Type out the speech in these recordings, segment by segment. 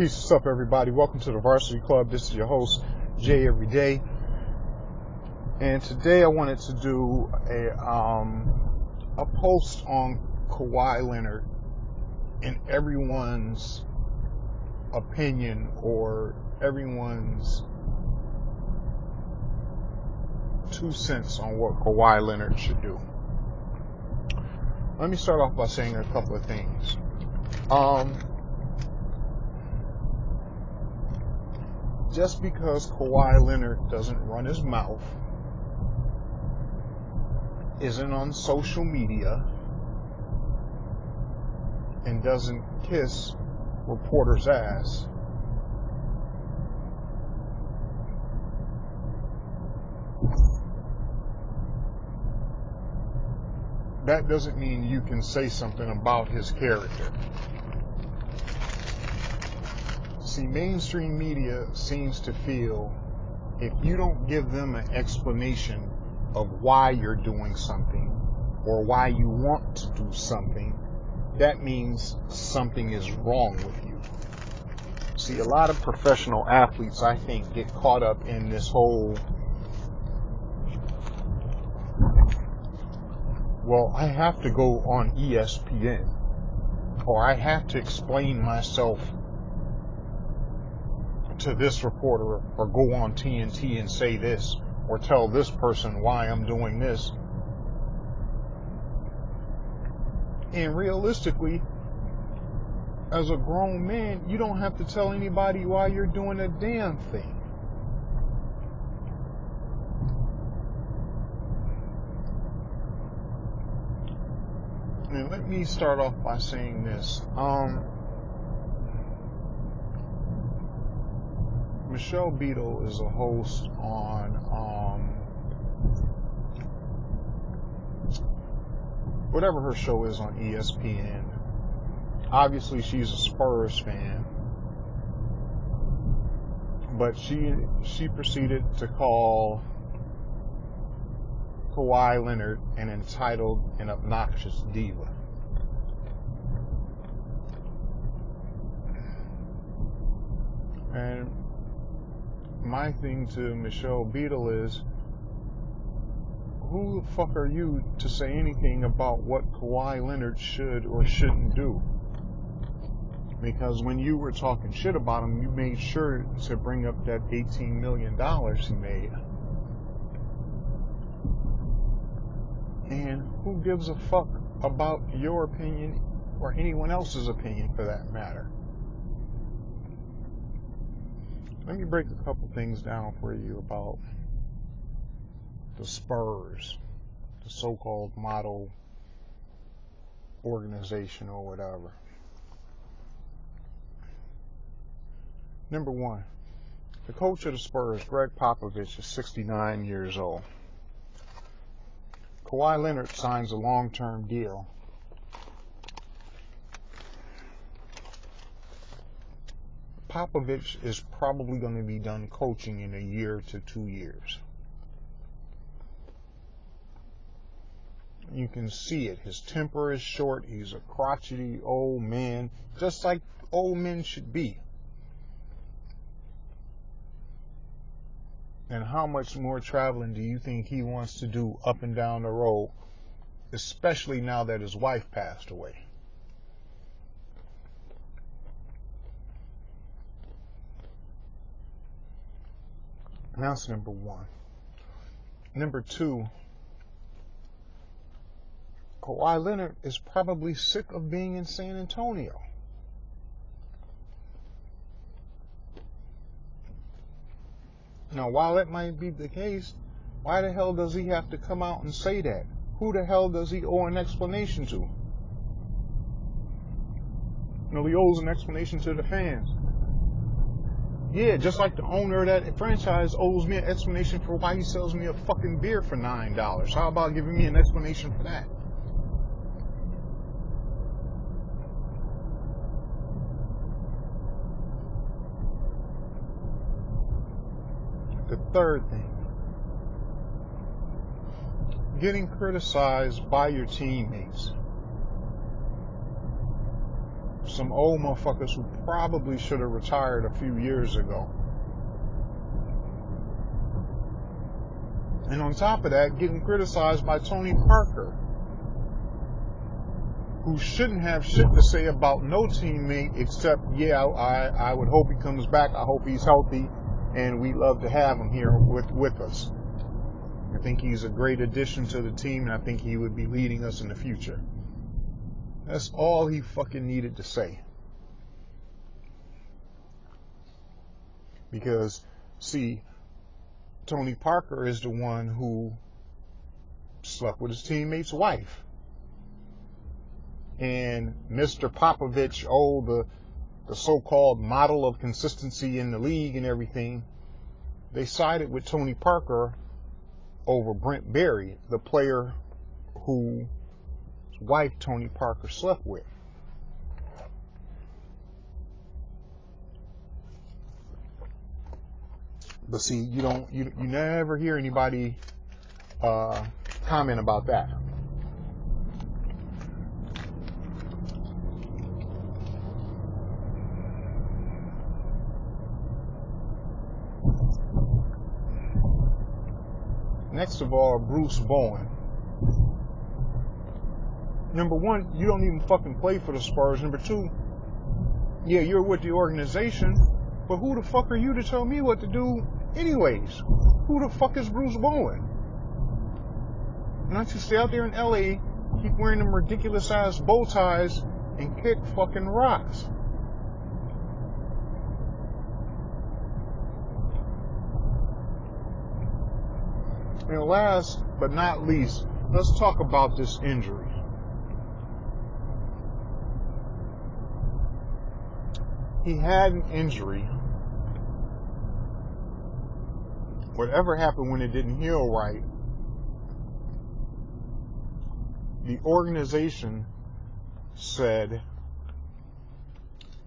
Peace, what's up, everybody? Welcome to the Varsity Club. This is your host, Jay Everyday. And today I wanted to do a post on Kawhi Leonard and everyone's opinion or everyone's 2 cents on what Kawhi Leonard should do. Let me start off by saying a couple of things. Just because Kawhi Leonard doesn't run his mouth, isn't on social media, and doesn't kiss reporters' ass, that doesn't mean you can say something about his character. See, mainstream media seems to feel if you don't give them an explanation of why you're doing something or why you want to do something, that means something is wrong with you. See, a lot of professional athletes, I think, get caught up in this whole, well, I have to go on ESPN, or I have to explain myself to this reporter, or go on TNT and say this, or tell this person why I'm doing this. And realistically, as a grown man, you don't have to tell anybody why you're doing a damn thing. And let me start off by saying this. Michelle Beadle is a host on whatever her show is on ESPN. Obviously, she's a Spurs fan, but she proceeded to call Kawhi Leonard an entitled and obnoxious diva. And my thing to Michelle Beadle is, who the fuck are you to say anything about what Kawhi Leonard should or shouldn't do? Because when you were talking shit about him, you made sure to bring up that $18 million he made. And who gives a fuck about your opinion or anyone else's opinion for that matter? Let me break a couple things down for you about the Spurs, the so-called model organization or whatever. Number one, the coach of the Spurs, Greg Popovich, is 69 years old. Kawhi Leonard signs a long-term deal. Popovich is probably going to be done coaching in a year to 2 years. You can see it. His temper is short. He's a crotchety old man, just like old men should be. And how much more traveling do you think he wants to do up and down the road, especially now that his wife passed away? That's number one. Number two, Kawhi Leonard is probably sick of being in San Antonio. Now, while that might be the case, why the hell does he have to come out and say that? Who the hell does he owe an explanation to? No, he owes an explanation to the fans. Yeah, just like the owner of that franchise owes me an explanation for why he sells me a fucking beer for $9. How about giving me an explanation for that? The third thing, getting criticized by your teammates. some old motherfuckers who probably should have retired a few years ago. And on top of that, getting criticized by Tony Parker, who shouldn't have shit to say about no teammate except, yeah, I would hope he comes back. I hope he's healthy, and we love to have him here with us. I think he's a great addition to the team, and I think he would be leading us in the future. That's all he fucking needed to say. Because, see, Tony Parker is the one who slept with his teammate's wife. And Mr. Popovich, the so-called model of consistency in the league and everything, they sided with Tony Parker over Brent Barry, the player whose wife Tony Parker slept with. But see, you never hear anybody comment about that. Next of all, Bruce Bowen. Number one, you don't even fucking play for the Spurs. Number two, yeah, you're with the organization, but who the fuck are you to tell me what to do anyways? Who the fuck is Bruce Bowen? Why don't you stay out there in LA, keep wearing them ridiculous ass bow ties, and kick fucking rocks? And last but not least, let's talk about this injury. He had an injury. Whatever happened when it didn't heal right, the organization said,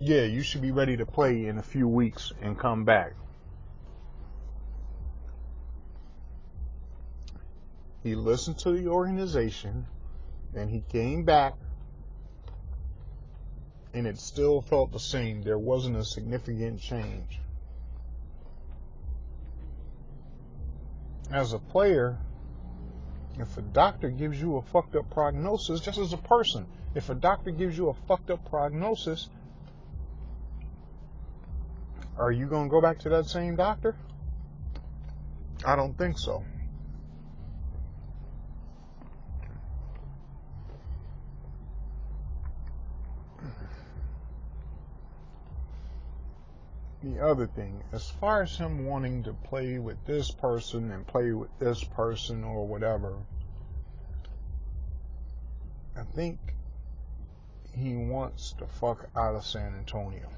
yeah, you should be ready to play in a few weeks and come back. He listened to the organization, and he came back, and it still felt the same. There wasn't a significant change. As a player, if a doctor gives you a fucked up prognosis, just as a person, if a doctor gives you a fucked up prognosis, are you going to go back to that same doctor? I don't think so. The other thing, as far as him wanting to play with this person and play with this person or whatever, I think he wants the fuck out of San Antonio.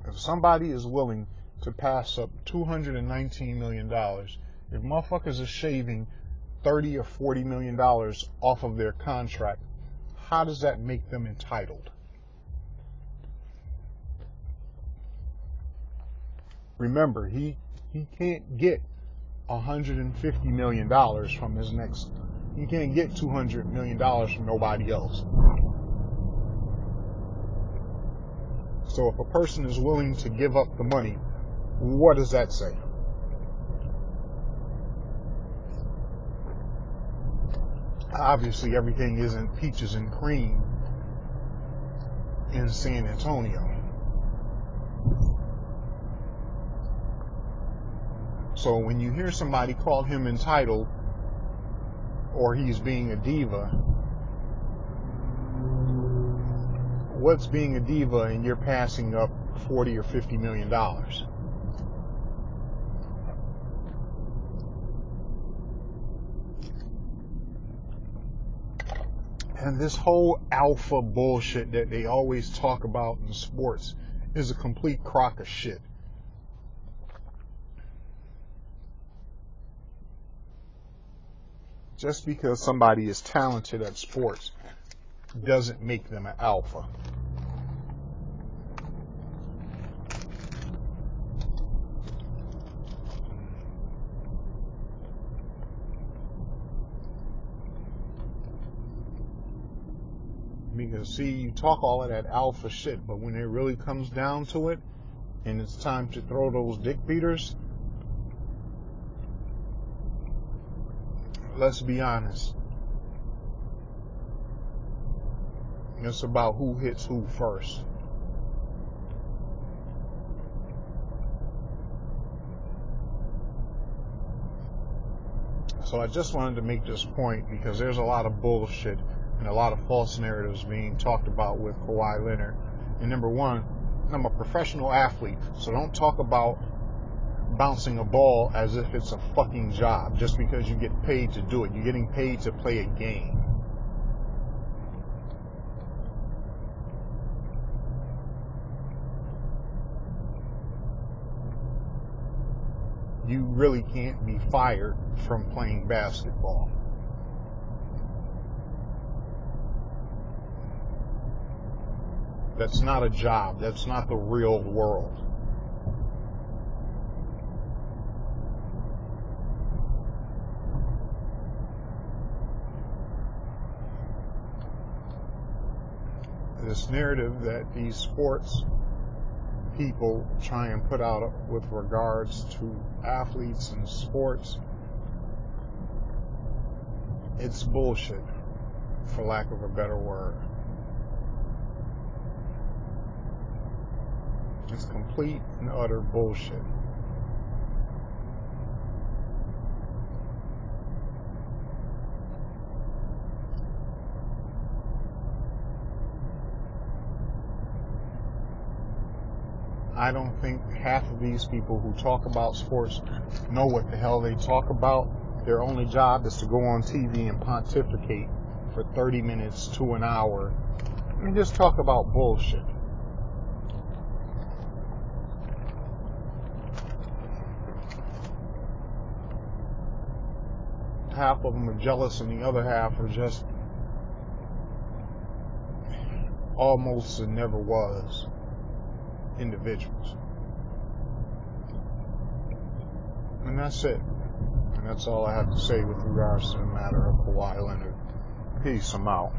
If somebody is willing to pass up $219 million, if motherfuckers are shaving $30 or $40 million off of their contract, how does that make them entitled? Remember, he can't get $150 million from his next. He can't get $200 million from nobody else. So if a person is willing to give up the money, what does that say? Obviously, everything isn't peaches and cream in San Antonio. So when you hear somebody call him entitled or he's being a diva, what's being a diva and you're passing up $40 or $50 million? And this whole alpha bullshit that they always talk about in sports is a complete crock of shit. Just because somebody is talented at sports doesn't make them an alpha. Because see, you talk all of that alpha shit, but when it really comes down to it, and it's time to throw those dick beaters, let's be honest. It's about who hits who first. So I just wanted to make this point because there's a lot of bullshit and a lot of false narratives being talked about with Kawhi Leonard. And number one, I'm a professional athlete, so don't talk about bouncing a ball as if it's a fucking job just because you get paid to do it. You're getting paid to play a game. You really can't be fired from playing basketball. That's not a job. That's not the real world. This narrative that these sports people try and put out with regards to athletes and sports, it's bullshit, for lack of a better word. It's complete and utter bullshit. I don't think half of these people who talk about sports know what the hell they talk about. Their only job is to go on TV and pontificate for 30 minutes to an hour and just talk about bullshit. Half of them are jealous and the other half are just almost and never was individuals. And that's it. And that's all I have to say with regards to the matter of Kawhi Leonard. Peace. I'm out.